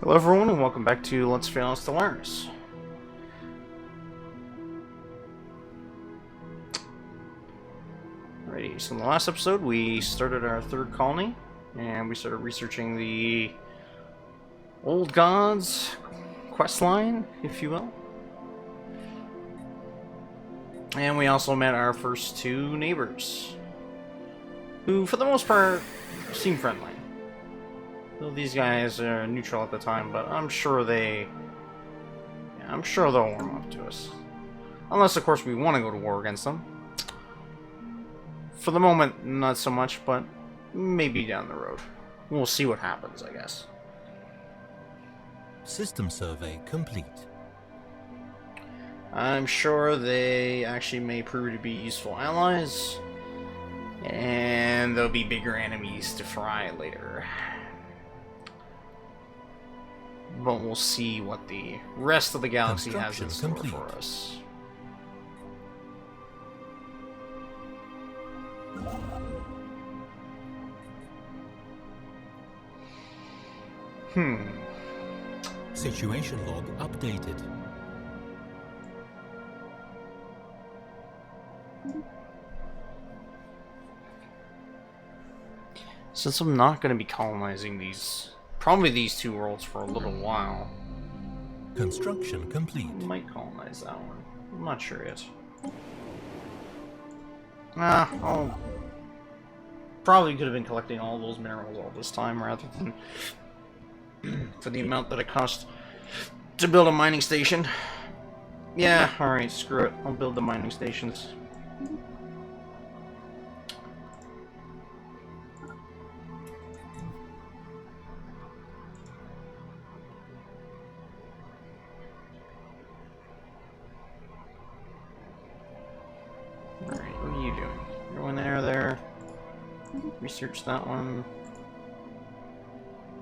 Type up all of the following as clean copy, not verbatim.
Hello everyone and welcome back to Let's Fail Stellaris. Alrighty, so in the last episode we started our third colony and we started researching the Old Gods quest line, if you will. And we also met our first two neighbors, who for the most part seem friendly. Though these guys are neutral at the time, but I'm sure they'll warm up to us. Unless, of course, we want to go to war against them. For the moment, not so much, but maybe down the road. We'll see what happens, I guess. System survey complete. I'm sure they actually may prove to be useful allies, and there'll be bigger enemies to fry later. But we'll see what the rest of the galaxy has in store for us. Situation log updated. Since I'm not going to be colonizing probably these two worlds for a little while. Construction complete. I might colonize that one. I'm not sure yet. Probably could have been collecting all those minerals all this time rather than for the amount that it cost to build a mining station. Yeah, alright, screw it. I'll build the mining stations. Alright, what are you doing? You're in there. Research that one.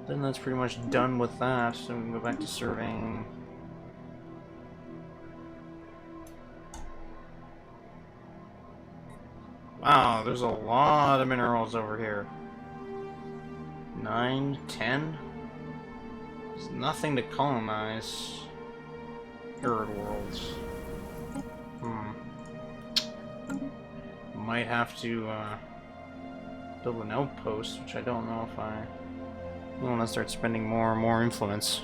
Then that's pretty much done with that, so we can go back to surveying. Wow, there's a lot of minerals over here. 9, 10? There's nothing to colonize. Third worlds. Might have to build an outpost, which I don't know if I want to start spending more and more influence.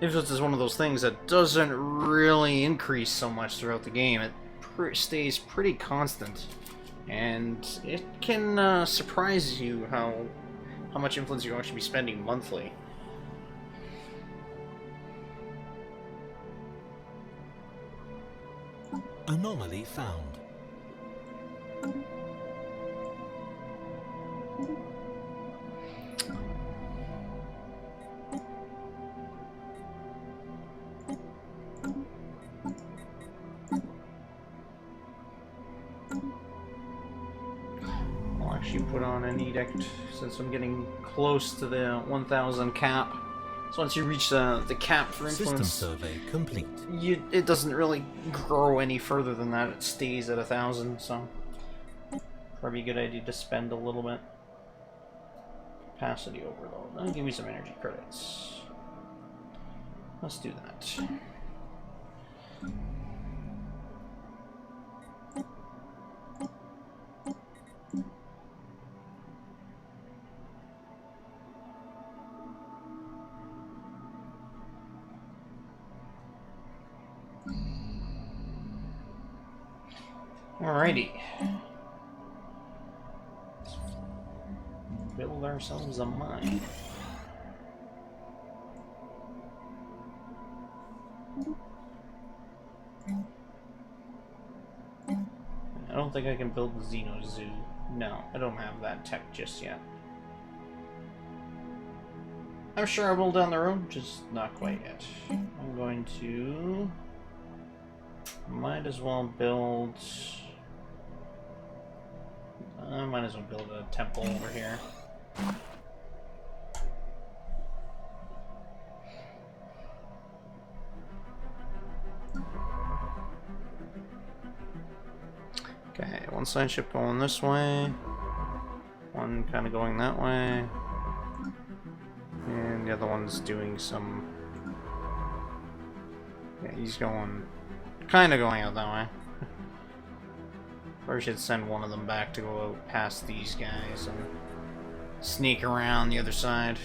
Influence is one of those things that doesn't really increase so much throughout the game. It stays pretty constant, and it can surprise you how much influence you'll actually be spending monthly. Anomaly found. I'll actually put on an edict since I'm getting close to the 1,000 cap. So once you reach the cap for influence, System survey complete. it doesn't really grow any further than that. It stays at 1,000, so probably a good idea to spend a little bit. Capacity overload. That'll give me some energy credits. Let's do that. Alrighty. Let's build ourselves a mine. I don't think I can build the Xeno Zoo. No, I don't have that tech just yet. I'm sure I will down the road, just not quite yet. I'm going to... Might as well build... I might as well build a temple over here. Okay, one side ship going this way. One kind of going that way. And the other one's doing some... Yeah, he's going... kind of going out that way. Or we should send one of them back to go out past these guys and sneak around the other side.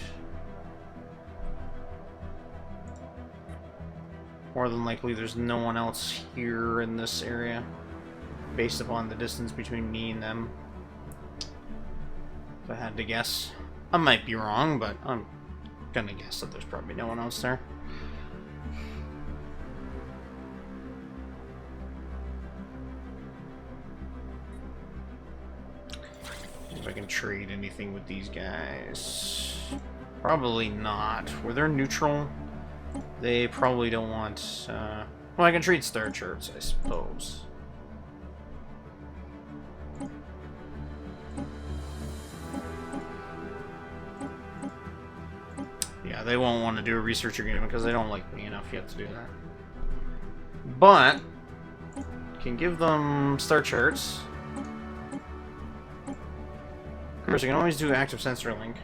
More than likely there's no one else here in this area, based upon the distance between me and them. If I had to guess. I might be wrong, but I'm gonna guess that there's probably no one else there. If I can trade anything with these guys. Probably not. Where they're neutral, they probably don't want... well, I can trade star charts, I suppose. Yeah, they won't want to do a research agreement because they don't like me enough yet to do that. But, can give them star charts. Of course, you can always do active sensor link.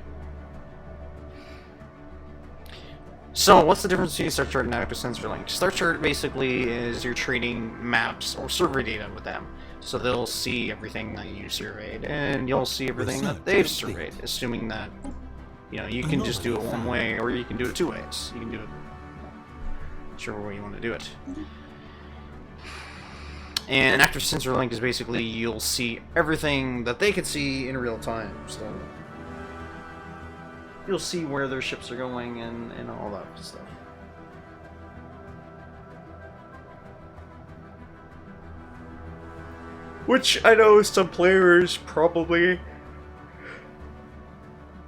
So, what's the difference between Star Chart and Active Sensor Link? Star Chart basically is you're trading maps or survey data with them. So they'll see everything that you surveyed, and you'll see everything that they've surveyed, assuming that, you know, you can just do it one way, or you can do it two ways. You can do it whichever way you want to do it. And Active Sensor Link is basically you'll see everything that they can see in real time. So you'll see where their ships are going and all that stuff. Which I know some players probably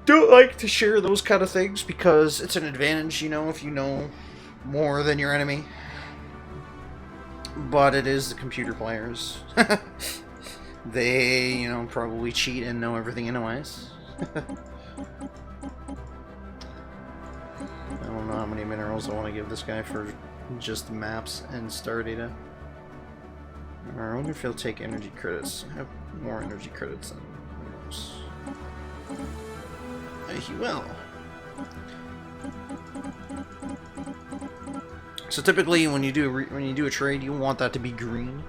don't like to share those kind of things because it's an advantage, you know, if you know more than your enemy. But it is the computer players. They, you know, probably cheat and know everything anyways. I don't know how many minerals I want to give this guy for just maps and star data. I wonder if he'll take energy credits. I have more energy credits than minerals. He will. So typically, when you do a trade, you want that to be green.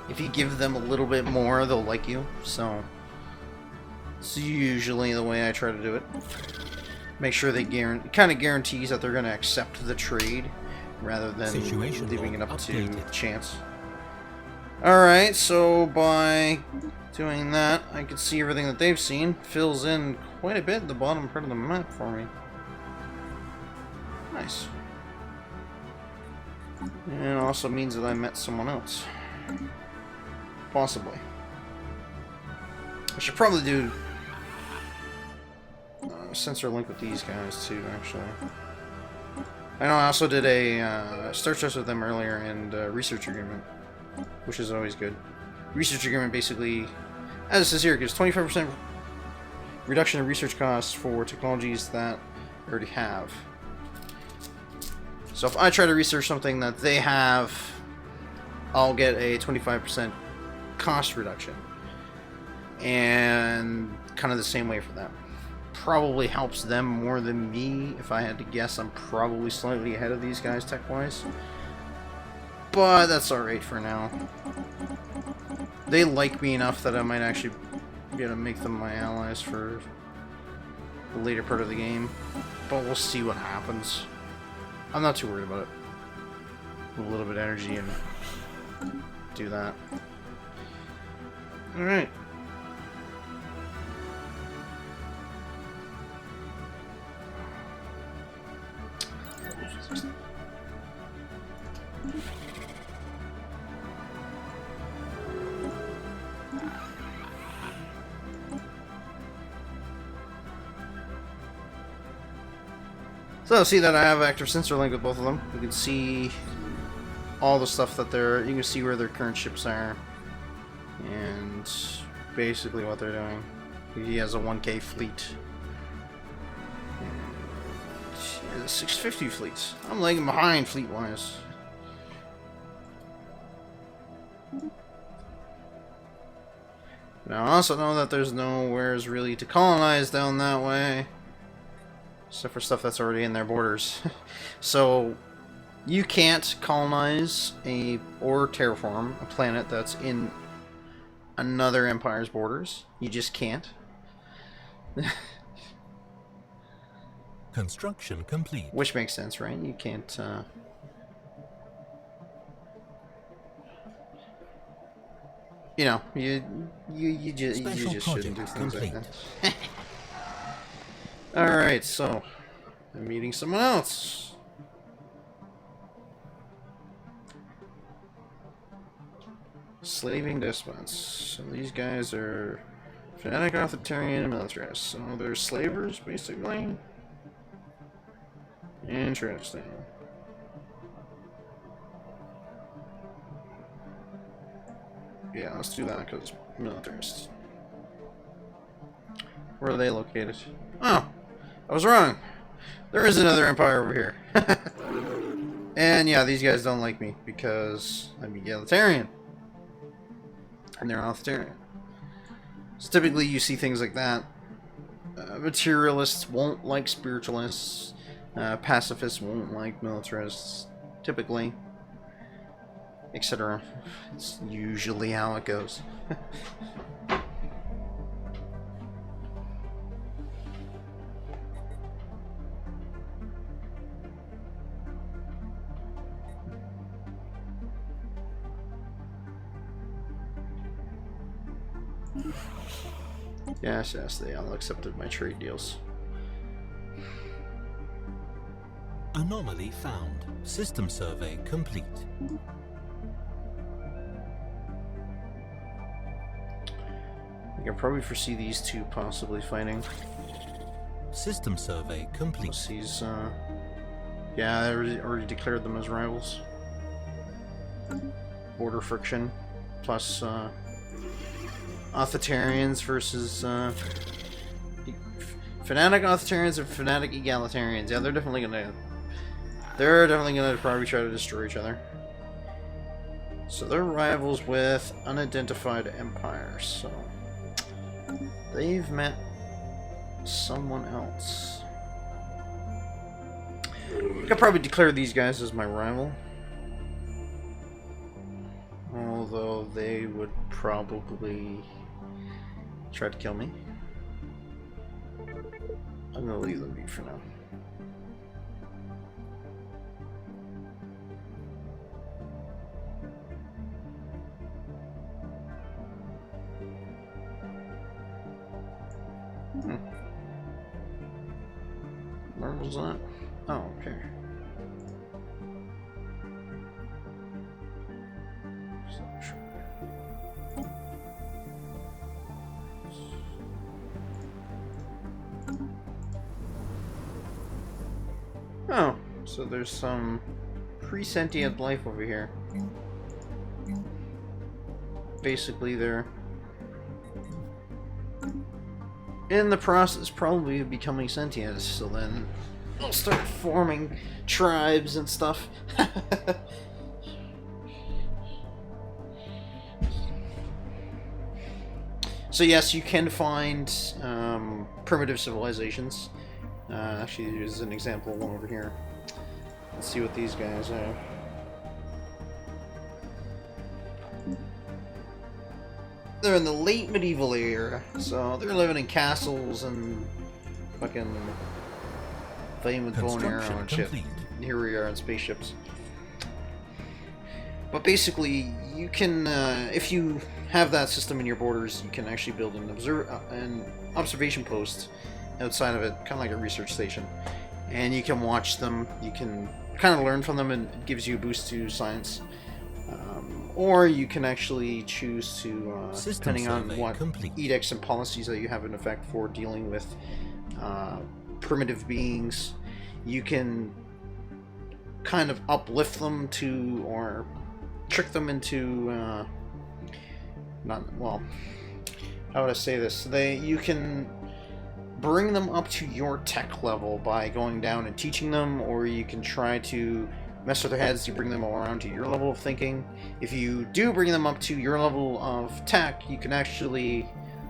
If you give them a little bit more, they'll like you. So it's usually the way I try to do it. Make sure they kind of guarantees that they're going to accept the trade rather than leaving it up to chance. Alright, so by doing that, I can see everything that they've seen. Fills in quite a bit at the bottom part of the map for me. Nice. And it also means that I met someone else. Possibly. I should probably do sensor link with these guys too, actually. I know I also did a star test with them earlier and research agreement, which is always good. Research agreement basically, as it says here, gives 25% reduction in research costs for technologies that I already have. So if I try to research something that they have, I'll get a 25% cost reduction. And kind of the same way for them. Probably helps them more than me. If I had to guess, I'm probably slightly ahead of these guys tech-wise. But that's alright for now. They like me enough that I might actually be able to make them my allies for the later part of the game. But we'll see what happens. I'm not too worried about it. A little bit of energy and do that. Alright. So see that I have active sensor link with both of them. You can see all the stuff that they're... You can see where their current ships are. And basically what they're doing. He has a 1K fleet. And he has a 650 fleet. I'm lagging behind fleet-wise. Now I also know that there's nowheres really to colonize down that way. Except for stuff that's already in their borders. So, you can't colonize or terraform a planet that's in another empire's borders. You just can't. Construction complete. Which makes sense, right? You can't, you know, you just shouldn't do things like that. Alright, so I'm meeting someone else. Slaving despots. So these guys are fanatic authoritarian militarists. So they're slavers, basically. Interesting. Yeah, let's do that because militarists. Where are they located? Oh, I was wrong. There is another empire over here. And yeah, these guys don't like me because I'm egalitarian. And they're authoritarian. So typically you see things like that. Materialists won't like spiritualists. Pacifists won't like militarists. Typically. Etc. It's usually how it goes. Yes, they all accepted my trade deals. Anomaly found. System survey complete. I can probably foresee these two possibly fighting. System survey complete. These, yeah, I already declared them as rivals. Border friction, plus authoritarians versus fanatic authoritarians and fanatic egalitarians. Yeah, they're definitely gonna probably try to destroy each other. So they're rivals with unidentified empires. So they've met someone else. I could probably declare these guys as my rival. Although they would probably try to kill me. I'm gonna leave them be for now. Where was that? Oh, okay. Oh, so there's some pre-sentient life over here. Basically, they're in the process probably of becoming sentient, so then they'll start forming tribes and stuff. So yes, you can find primitive civilizations. Actually, there's an example of one over here. Let's see what these guys have. They're in the late medieval era, so they're living in castles and fucking fighting with bow and arrow and shit. Here we are in spaceships. But basically, you can, if you have that system in your borders, you can actually build an observation post outside of it, kind of like a research station. And you can watch them, you can kind of learn from them, and it gives you a boost to science. Or you can actually choose to, depending on what edicts and policies that you have in effect for dealing with primitive beings, you can kind of uplift them to, or trick them into, how would I say this? You can bring them up to your tech level by going down and teaching them, or you can try to mess with their heads to bring them around to your level of thinking. If you do bring them up to your level of tech, you can actually,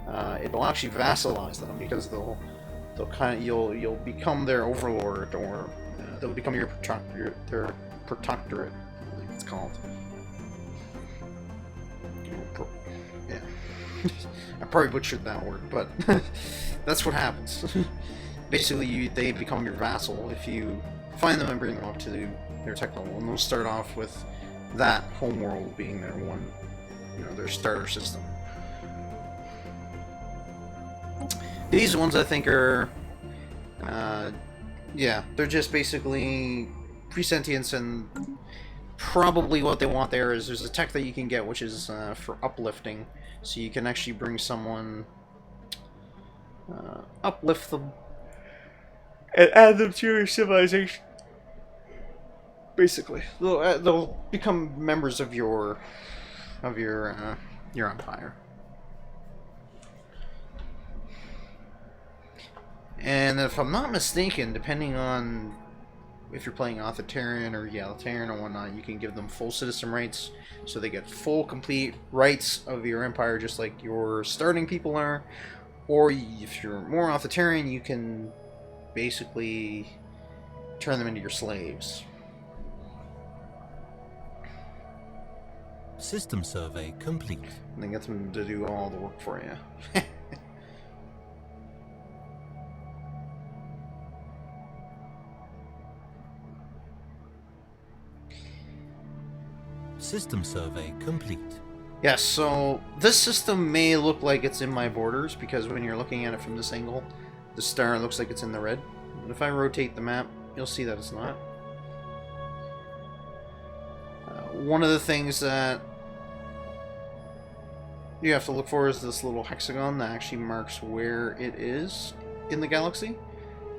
it will actually vassalize them, because they'll you'll become their overlord, or they'll become your their protectorate, I think it's called. Yeah. I probably butchered that word, but that's what happens. Basically, they become your vassal if you find them and bring them up to their tech level, and they'll start off with that homeworld being their one, their starter system. These ones I think are, yeah, they're just basically pre-sentience, and probably what they want there is there's a tech that you can get which is for uplifting, so you can actually bring someone, uplift them, and add them to your civilization. Basically, they'll become members of your empire. And if I'm not mistaken, depending on if you're playing authoritarian or egalitarian or whatnot, you can give them full citizen rights, so they get full, complete rights of your empire, just like your starting people are. Or if you're more authoritarian, you can basically turn them into your slaves. System survey complete. And then get them to do all the work for you. System survey complete. Yes, so this system may look like it's in my borders, because when you're looking at it from this angle, the star looks like it's in the red. But if I rotate the map, you'll see that it's not. One of the things that you have to look for is this little hexagon that actually marks where it is in the galaxy.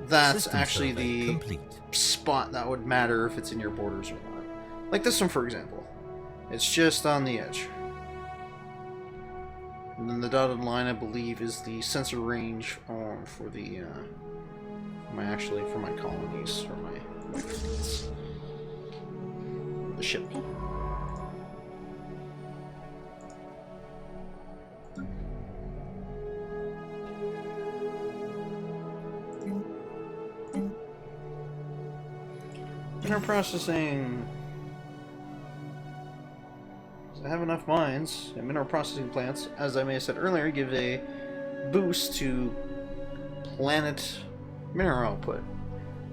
That's System actually survey the complete. spot that would matter if it's in your borders or not. Like this one, for example. It's just on the edge. And then the dotted line, I believe, is the sensor range for the for my colonies, or my fleets. The ship. Inner processing. I have enough mines and mineral processing plants, as I may have said earlier, give a boost to planet mineral output.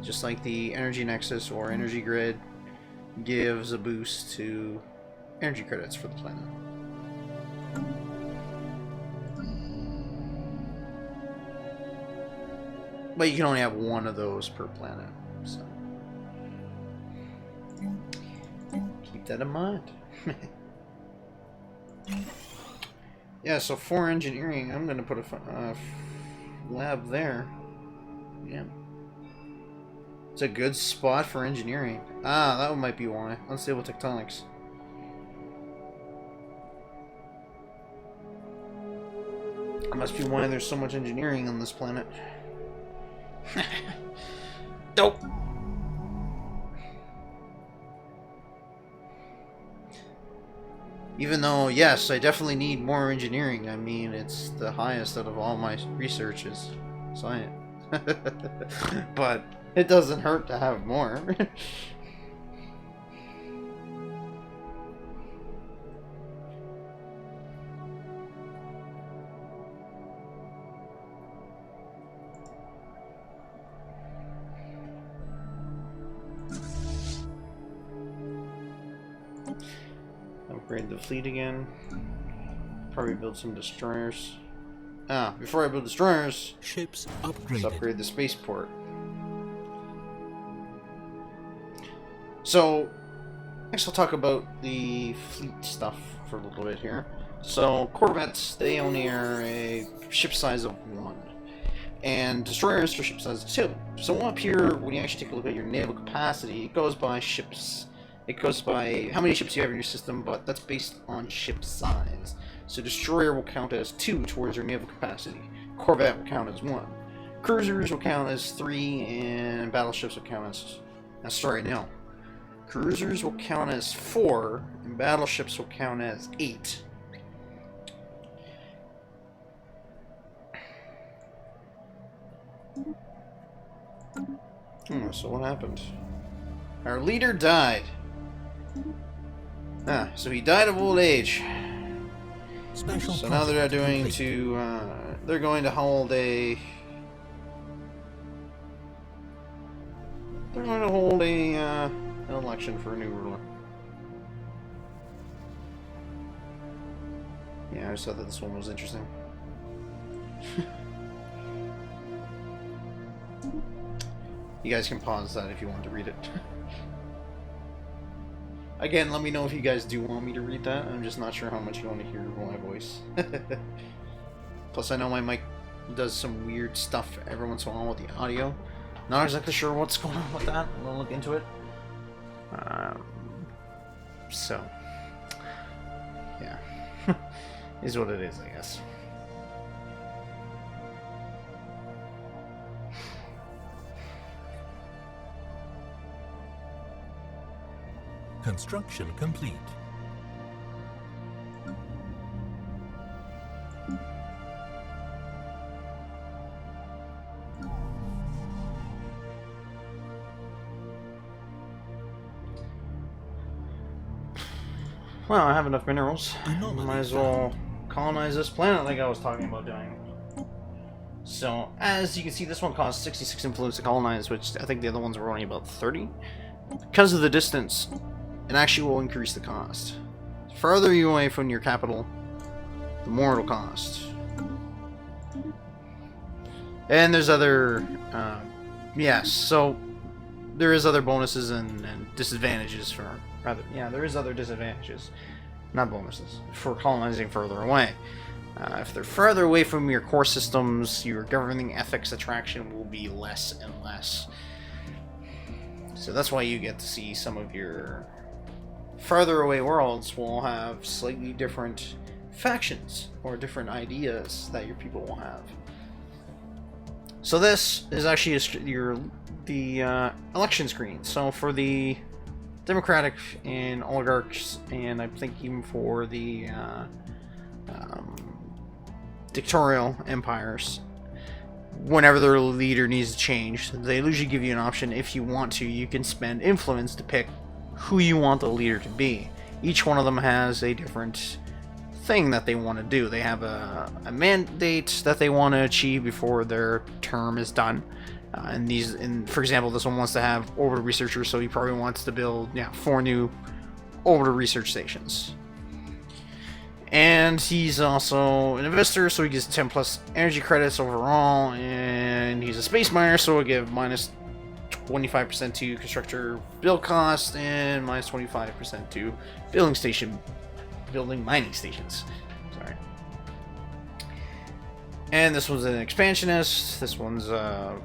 Just like the energy nexus or energy grid gives a boost to energy credits for the planet. But you can only have one of those per planet, so keep that in mind. Yeah, so for engineering, I'm going to put a lab there. Yeah. It's a good spot for engineering. Ah, that might be why. Unstable tectonics. That must be why there's so much engineering on this planet. Dope. Even though, yes, I definitely need more engineering. I mean, it's the highest out of all my research is science. But it doesn't hurt to have more. Upgrade the fleet again. Probably build some destroyers. Ah, before I build destroyers, Ships let's upgraded. upgrade the spaceport. So, next I'll talk about the fleet stuff for a little bit here. So, corvettes, they only are a ship size of 1. And destroyers are ship size of 2. So up here, when you actually take a look at your naval capacity, it goes by ships. It goes by how many ships you have in your system, but that's based on ship size. So destroyer will count as 2 towards your naval capacity. Corvette will count as 1. Cruisers will count as 3, and battleships will count as... sorry, no. Cruisers will count as 4, and battleships will count as 8. So what happened? Our leader died. So he died of old age. Special So now they're doing complete. they're going to hold a an election for a new ruler. Yeah, I just thought that this one was interesting. You guys can pause that if you want to read it. Again, let me know if you guys do want me to read that. I'm just not sure how much you want to hear my voice. Plus, I know my mic does some weird stuff every once in a while with the audio. Not exactly sure what's going on with that. I'm gonna look into it. So, yeah, is what it is, I guess. Construction complete. Well, I have enough minerals. Anomaly Might as well colonize this planet like I was talking about doing. So, as you can see, this one costs 66 influence to colonize, which I think the other ones were only about 30. Because of the distance, it actually will increase the cost. The further you away from your capital, the more it'll cost. And there's other, yes, so there is other bonuses and disadvantages for, there is other disadvantages, not bonuses, for colonizing further away. If they're further away from your core systems, your governing ethics attraction will be less and less. So that's why you get to see some of your farther away worlds will have slightly different factions or different ideas that your people will have. So this is actually the election screen. So for the Democratic and oligarchs, and I think even for the dictatorial empires, whenever their leader needs to change, they usually give you an option. If you want to, you can spend influence to pick who you want the leader to be. Each one of them has a different thing that they want to do. They have a mandate that they want to achieve before their term is done. For example, this one wants to have orbital researchers, so he probably wants to build 4 new orbital research stations. And he's also an investor, so he gets 10 plus energy credits overall, and he's a space miner, so he'll give minus 25% to constructor build cost and minus 25% to building mining stations. Sorry. And this one's an expansionist. This one's a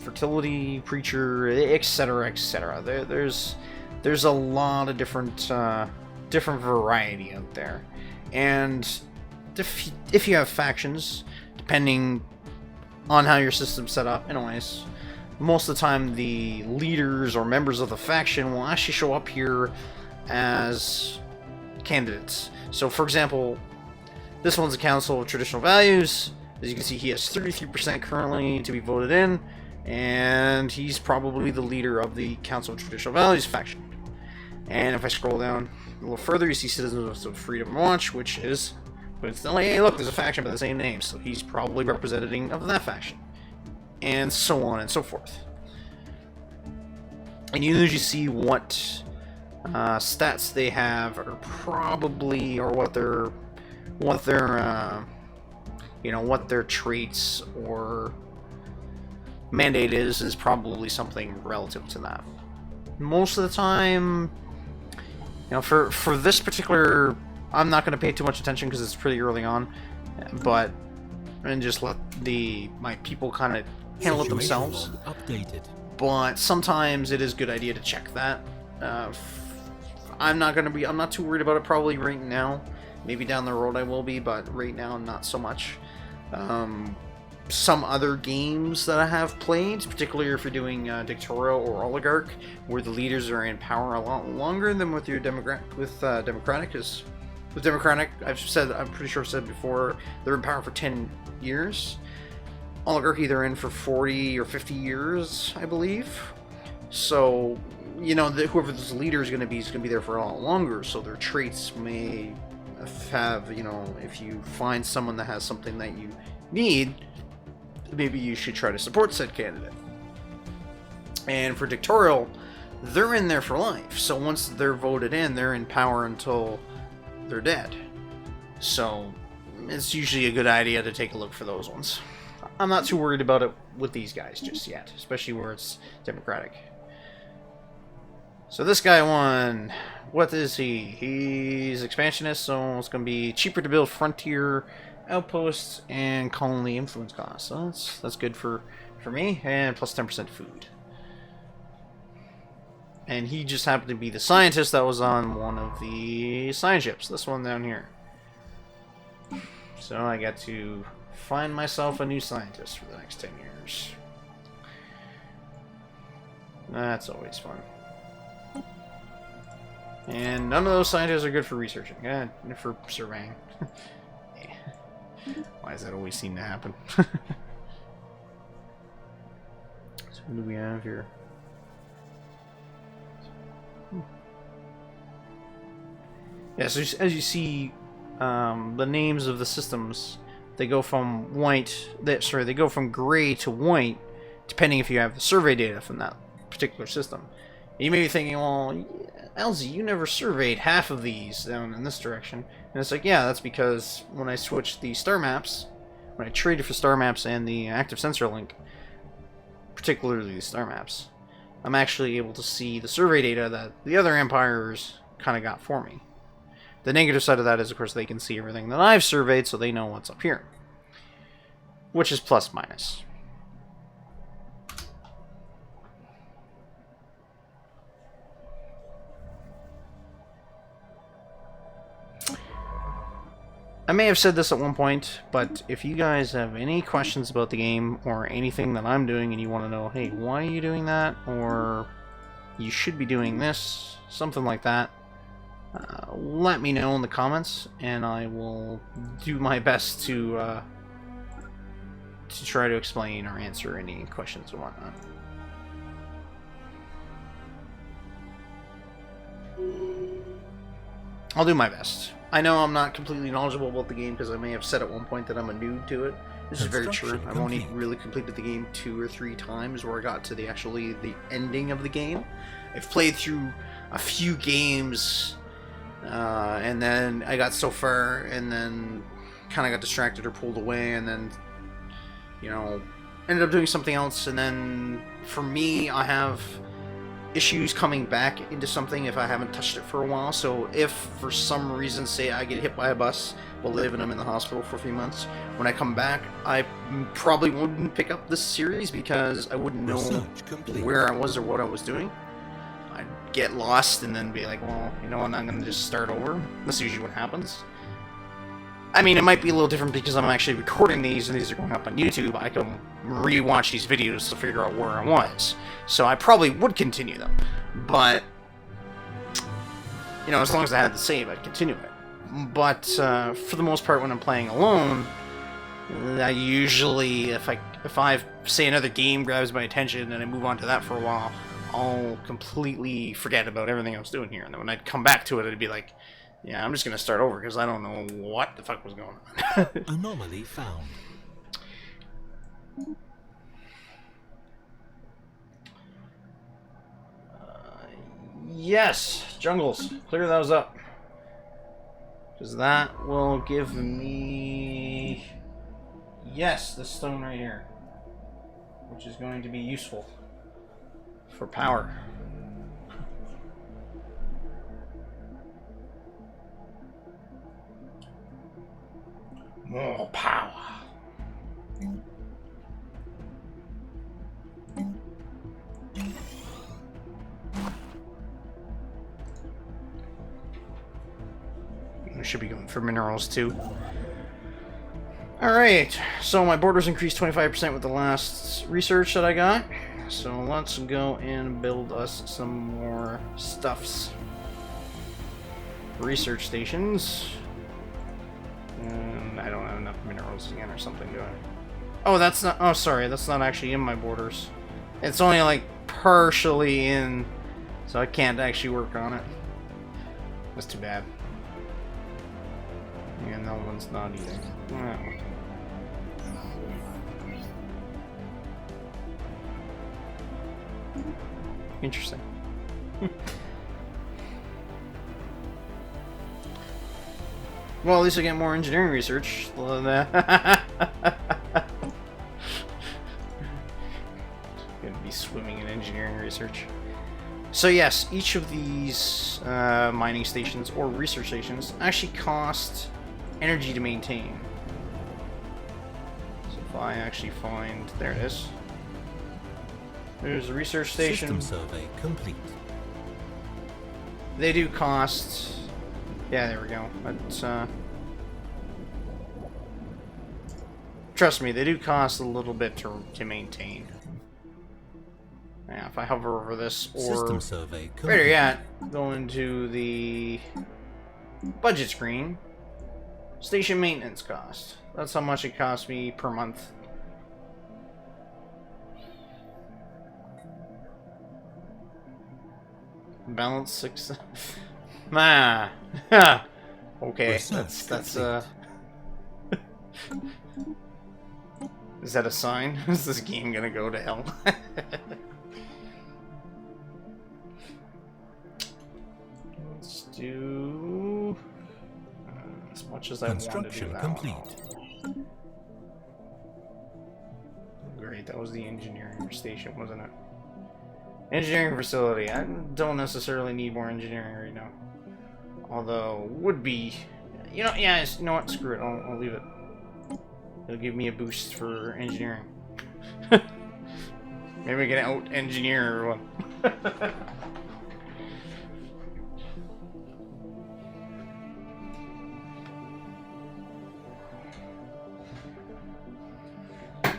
fertility preacher, etc., etc. There's a lot of different variety out there. And if you have factions, depending on how your system's set up, anyways, most of the time the leaders or members of the faction will actually show up here as candidates. So, for example, this one's a Council of Traditional Values. As you can see, he has 33% currently to be voted in, and he's probably the leader of the Council of Traditional Values faction. And if I scroll down a little further, you see Citizens of Freedom Watch, which is, but it's like, hey, look, there's a faction by the same name, so he's probably representative of that faction, and so on and so forth. And you usually see what stats they have, or probably, or what their traits or mandate is probably something relative to that. Most of the time, for this particular, I'm not going to pay too much attention because it's pretty early on, and just let my people kind of handle it themselves. Updated. But sometimes it is a good idea to check that. I'm not too worried about it probably right now. Maybe down the road I will be, but right now not so much. Some other games that I have played, particularly if you're doing dictatorial or oligarch, where the leaders are in power a lot longer than with your democratic, because with democratic, I'm pretty sure I've said before, they're in power for 10 years. oligarchy they're in for 40 or 50 years, I believe. So, you know, whoever this leader is going to be there for a lot longer, so their traits may have, you know, if you find someone that has something that you need, maybe you should try to support said candidate. And for dictatorial, they're in there for life. So once they're voted in, they're in power until they're dead. So it's usually a good idea to take a look for those ones. I'm not too worried about it with these guys just yet, especially where it's democratic. So this guy won. What is he? He's expansionist, so it's going to be cheaper to build frontier outposts and colony influence costs. So that's good for me, and plus 10% food. And he just happened to be the scientist that was on one of the science ships. This one down here. So I got to find myself a new scientist for the next 10 years. That's always fun. And none of those scientists are good for researching. For surveying. Why does that always seem to happen? So who do we have here? Yeah, so as you see, the names of the systems, they go from they go from gray to white, depending if you have the survey data from that particular system. You may be thinking, well, Elsie, you never surveyed half of these down in this direction. And it's like, yeah, that's because when I switched the star maps, when I traded for star maps and the active sensor link, particularly the star maps, I'm actually able to see the survey data that the other empires kind of got for me. The negative side of that is, of course, they can see everything that I've surveyed, so they know what's up here. Which is plus minus. I may have said this at one point, but if you guys have any questions about the game or anything that I'm doing and you want to know, hey, why are you doing that? Or you should be doing this, something like that, let me know in the comments and I will do my best to try to explain or answer any questions and whatnot. I'll do my best. I know I'm not completely knowledgeable about the game because I may have said at one point that I'm a noob to it. This is very true. I've only really completed the game 2 or 3 times where I got to the ending of the game. I've played through a few games and then I got so far and then kind of got distracted or pulled away and then, you know, ended up doing something else. And then for me, I have issues coming back into something if I haven't touched it for a while. So if for some reason, say I get hit by a bus while living, I'm in the hospital for a few months, when I come back, I probably wouldn't pick up this series because I wouldn't know where I was or what I was doing. I'd get lost and then be like, well, you know what, I'm going to just start over. That's usually what happens. I mean, it might be a little different because I'm actually recording these and these are going up on YouTube. I can rewatch these videos to figure out where I was. So I probably would continue them. But, you know, as long as I had the save, I'd continue it. But for the most part, when I'm playing alone, I usually, if I say another game grabs my attention and I move on to that for a while, I'll completely forget about everything I was doing here. And then when I'd come back to it, it'd be like, yeah, I'm just going to start over because I don't know what the fuck was going on. Anomaly found. Yes, jungles. Clear those up. Because that will give me... Yes, this stone right here. Which is going to be useful for power. More power. We should be going for minerals too. Alright, so my borders increased 25% with the last research that I got. So let's go and build us some more stuffs. Research stations. I don't have enough minerals again or something, do I? Oh, that's not... Oh, sorry. That's not actually in my borders. It's only, like, partially in... So I can't actually work on it. That's too bad. And that one's not either. Oh. Interesting. Well, at least I get more engineering research. Gonna be swimming in engineering research. So yes, each of these mining stations or research stations actually cost energy to maintain. So if I actually find... There it is. There's a research station. System survey complete. They do cost... Yeah, there we go. But, trust me, they do cost a little bit to maintain. Yeah, if I hover over this, or System survey complete. better yet, go into the budget screen, station maintenance cost. That's how much it costs me per month. Balance 6. Ah. Okay, that's Is that a sign? Is this game gonna go to hell? Let's do as much as I want to do. Construction that complete. one. Great, that was the engineering station, wasn't it? Engineering facility. I don't necessarily need more engineering right now. Although, would be... You know, yeah, you know what? Screw it. I'll leave it. It'll give me a boost for engineering. Maybe I can out-engineer everyone.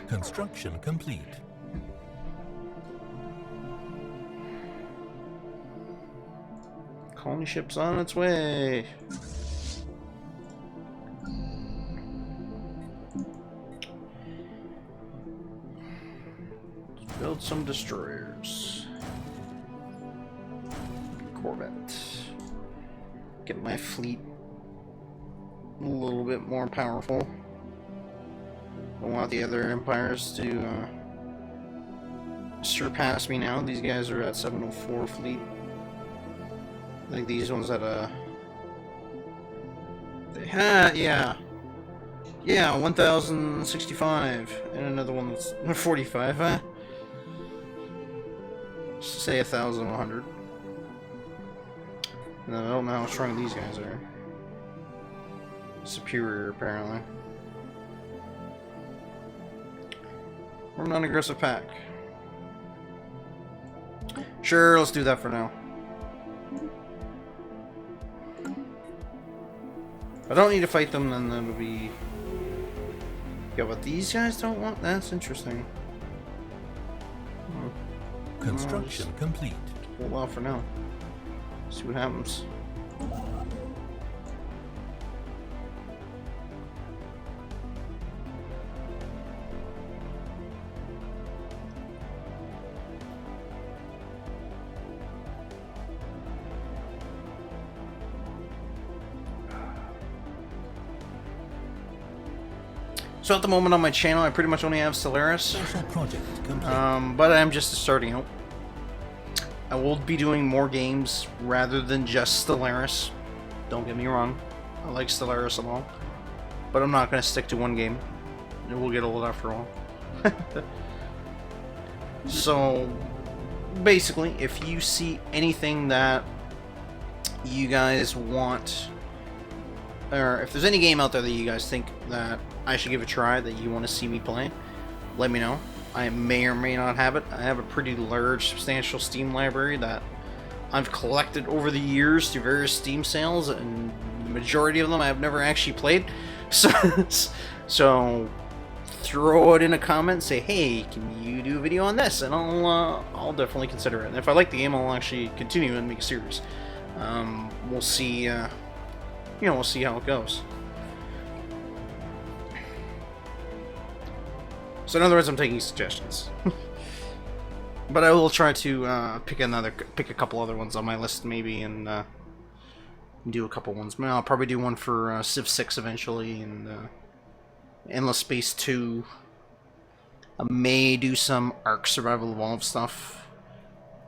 Construction complete. Colony ship's on its way. Let's build some destroyers. Corvette. Get my fleet a little bit more powerful. Don't want the other empires to surpass me now. These guys are at 704 fleet. I think these ones at they had, yeah, 1065, and another one that's 45. Say 1,100. And I don't know how strong these guys are. Superior, apparently. We're non-aggressive pack. Sure, let's do that for now. If I don't need to fight them, then that'll be... Yeah, but these guys don't want... That's interesting. Construction complete. Hold off for now. See what happens. So at the moment on my channel, I pretty much only have Stellaris. Special project complete. But I'm just starting out. I will be doing more games rather than just Stellaris. Don't get me wrong. I like Stellaris a lot. But I'm not going to stick to one game. It will get old after a while. So, basically, if you see anything that you guys want, or if there's any game out there that you guys think that I should give a try, that you want to see me play, let me know. I may or may not have it. I have a pretty large, substantial Steam library that I've collected over the years through various Steam sales, and the majority of them I've never actually played. So throw it in a comment, say, hey, can you do a video on this? And I'll definitely consider it. And if I like the game, I'll actually continue and make a series. We'll see, we'll see how it goes. So in other words, I'm taking suggestions. But I will try to pick a couple other ones on my list maybe, and do a couple ones. I'll probably do one for Civ 6 eventually, and Endless Space 2. I may do some Ark Survival Evolved stuff.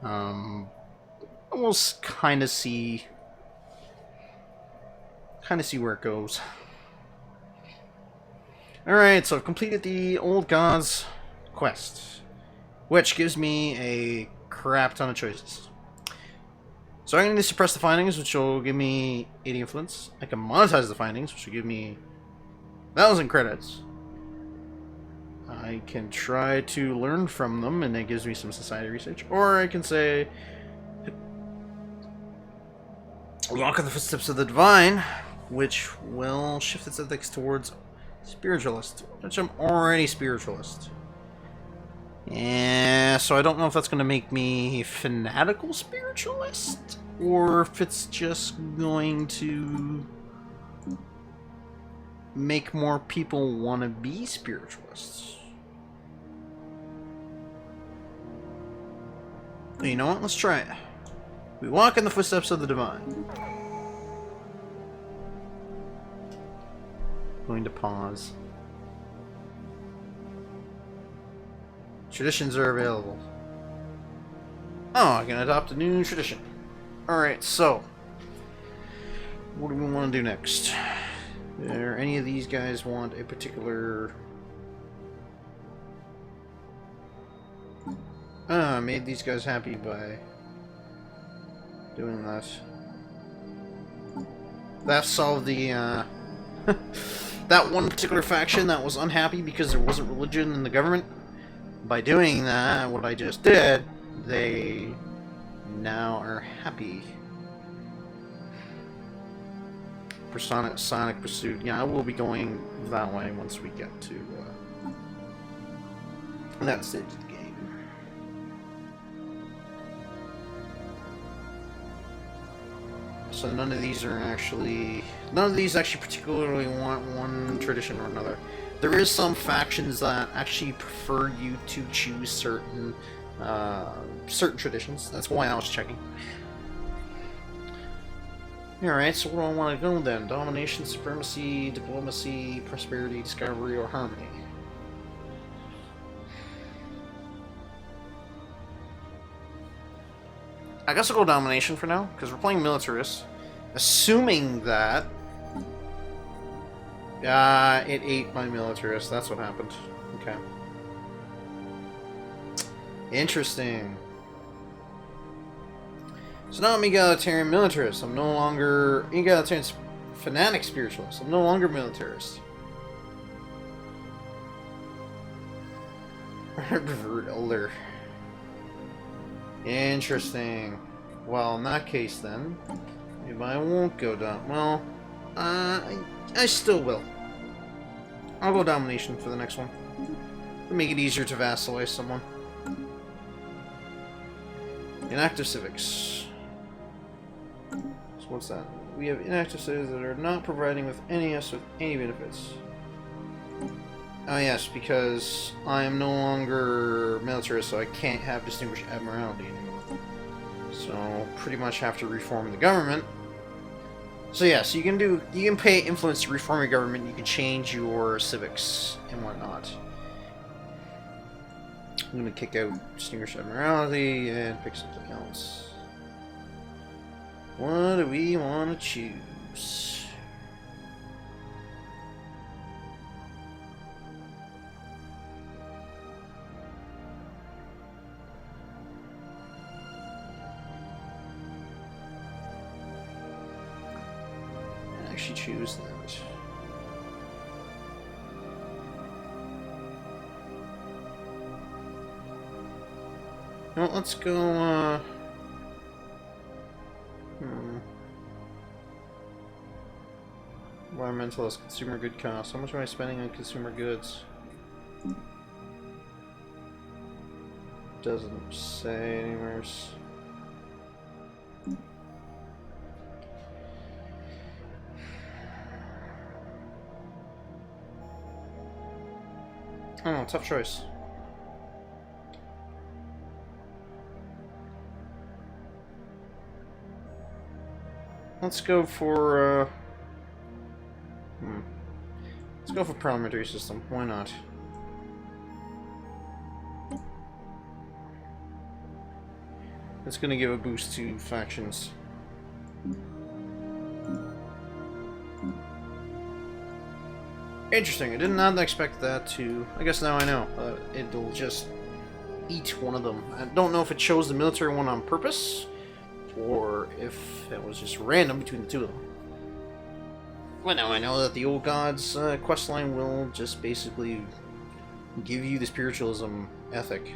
We'll kind of see where it goes. Alright, so I've completed the Old Gods quest, which gives me a crap ton of choices. So I'm going to suppress the findings, which will give me 80 influence. I can monetize the findings, which will give me 1,000 credits. I can try to learn from them, and it gives me some society research. Or I can say, walk in the footsteps of the divine, which will shift its ethics towards spiritualist, which I'm already spiritualist. And so I don't know if that's going to make me fanatical spiritualist, or if it's just going to make more people want to be spiritualists. You know what? Let's try it. We walk in the footsteps of the divine. Going to pause. Traditions are available. Oh, I can adopt a new tradition. Alright, so what do we want to do next? Are any of these guys want a particular... I made these guys happy by doing that. That solved the, that one particular faction that was unhappy because there wasn't religion in the government. By doing that, what I just did, they now are happy. Sonic Pursuit. Yeah, I will be going that way once we get to that stage of the game. So none of these actually particularly want one tradition or another. There is some factions that actually prefer you to choose certain traditions. That's why I was checking. Alright, so where do I want to go then? Domination, supremacy, diplomacy, prosperity, discovery, or harmony? I guess I'll go domination for now, because we're playing militarists. Assuming that... it ate my militarist. That's what happened. Okay. Interesting. So now I'm egalitarian militarist. I'm no longer egalitarian fanatic spiritualist. I'm no longer militarist. Revert elder. Interesting. Well, in that case then, maybe I won't go down. Well, I still will. I'll go domination for the next one. It'll make it easier to vassalize someone. Inactive civics. So what's that? We have inactive civics that are not providing us with any benefits. Oh yes, because I am no longer militarist, so I can't have distinguished admiralty anymore. So pretty much have to reform the government. So yeah, so you can pay influence to reform your government. You can change your civics and whatnot. I'm gonna kick out distinguished admiralty and pick something else. What do we want to choose? Actually choose that. Well, let's go, Environmentalist, consumer good cost. How much am I spending on consumer goods? Doesn't say anywhere. I don't know, tough choice. Let's go for, let's go for parliamentary system. Why not? It's gonna give a boost to factions. Interesting. I did not expect that to... I guess now I know. It'll just eat one of them. I don't know if it chose the military one on purpose, or if it was just random between the two of them. Well, now I know that the Old Gods questline will just basically give you the spiritualism ethic.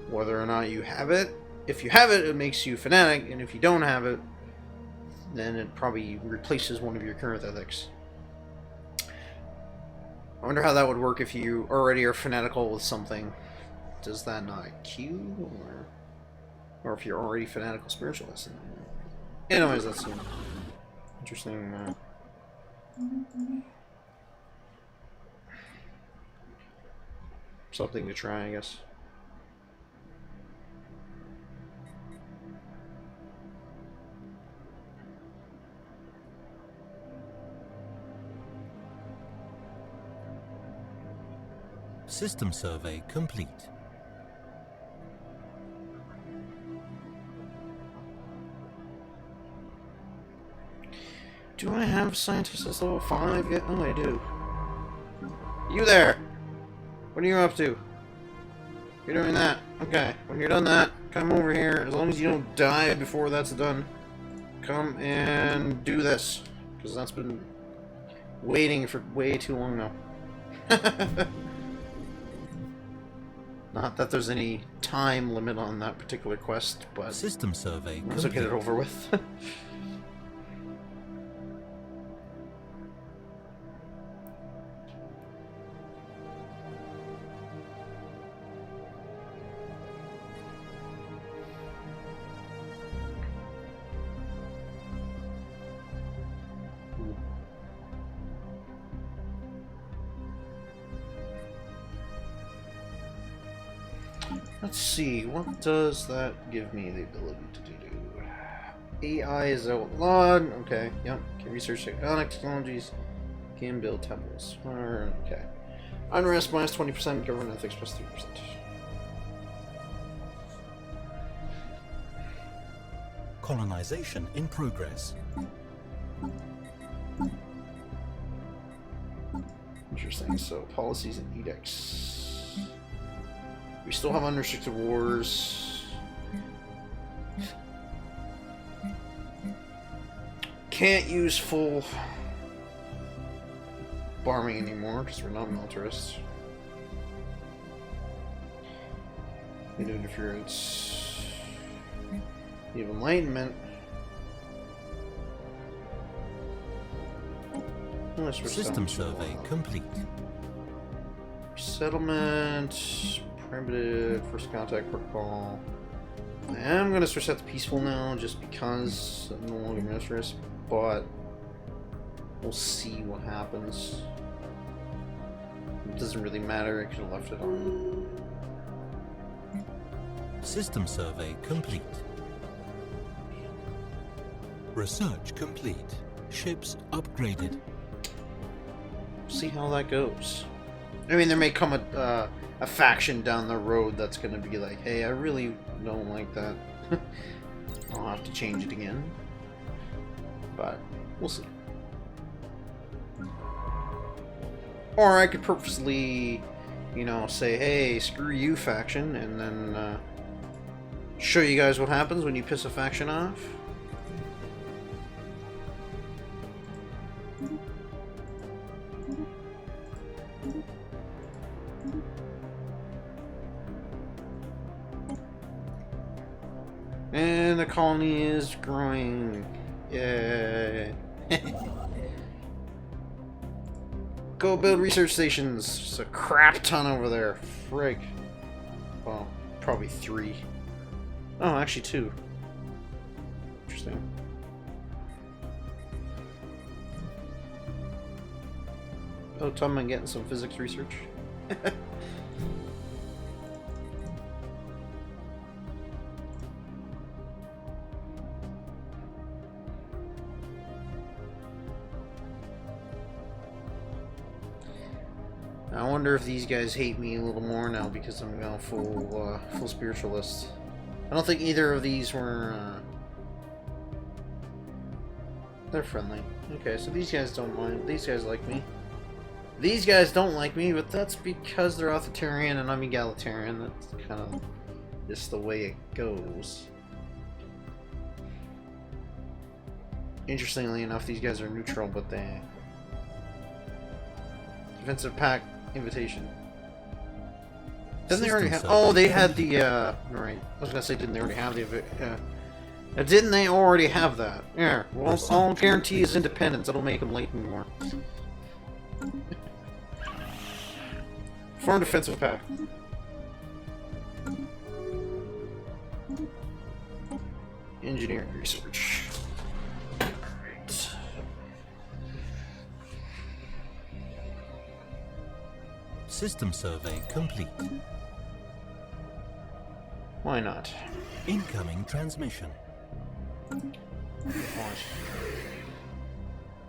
Whether or not you have it. If you have it, it makes you fanatic, and if you don't have it, then it probably replaces one of your current ethics. I wonder how that would work if you already are fanatical with something. Does that not queue? Or if you're already fanatical spiritualist? Anyways, that's an interesting... something to try, I guess. System survey complete. Do I have scientists at level 5 yet? Oh, I do. You there! What are you up to? You're doing that. Okay, when you're done that, come over here. As long as you don't die before that's done, come and do this. Because that's been waiting for way too long now. Not that there's any time limit on that particular quest, but System survey let's get it over with. Let's see, what does that give me the ability to do? AI is outlawed. Okay, yep. Can research tectonic technologies. Can build temples. Okay. Unrest minus 20%, government ethics plus 3%. Colonization in progress. Interesting. So, policies and edicts. We still have unrestricted wars. Can't use full farming anymore because we're not militarists. Need interference. You have enlightenment. System survey complete. Settlement. Primitive, first contact protocol. I am going to switch that to peaceful now, just because I'm no longer mistress, but we'll see what happens. It doesn't really matter, I could have left it on. System survey complete. Research complete. Ships upgraded. See how that goes. I mean, there may come a faction down the road that's going to be like, hey, I really don't like that. I'll have to change it again. But we'll see. Or I could purposely, you know, say, hey, screw you, faction, and then show you guys what happens when you piss a faction off. And the colony is growing. Yay. Go build research stations. There's a crap ton over there. Frig. Well, probably 3. Oh, actually 2. Interesting. Oh, Tom, I'm getting some physics research. I wonder if these guys hate me a little more now because I'm going full spiritualist. I don't think either of these were. They're friendly. Okay, so these guys don't mind. These guys like me. These guys don't like me, but that's because they're authoritarian and I'm egalitarian. That's kind of just the way it goes. Interestingly enough, these guys are neutral, but they... Defensive pack invitation. Didn't they already have... Oh, they had the, Right. I was gonna say, didn't they already have the... didn't they already have that? Yeah. Well, I'll guarantee his independence. That'll make him late more. Foreign defensive pack. Engineering research. Right. System survey complete. Why not? Incoming transmission.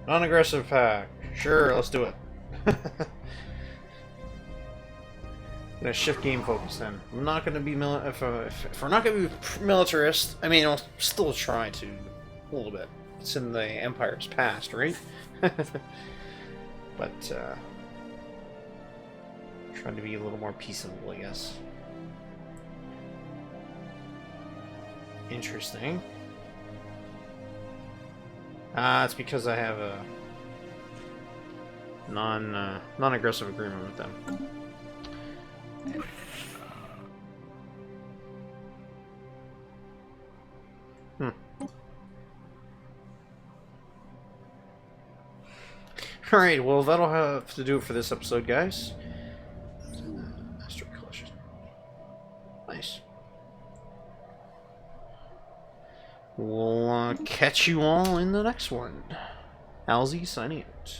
Non-aggressive pack. Sure, let's do it. I'm gonna shift game focus then. I'm not gonna be if we're not gonna be militarist. I mean, I'll still try to a little bit. It's in the Empire's past, right? But trying to be a little more peaceable, I guess. Interesting. It's because I have a non-aggressive agreement with them. Alright, well that'll have to do it for this episode, guys. Asteroid collision. Nice. We'll catch you all in the next one. Alzy signing out.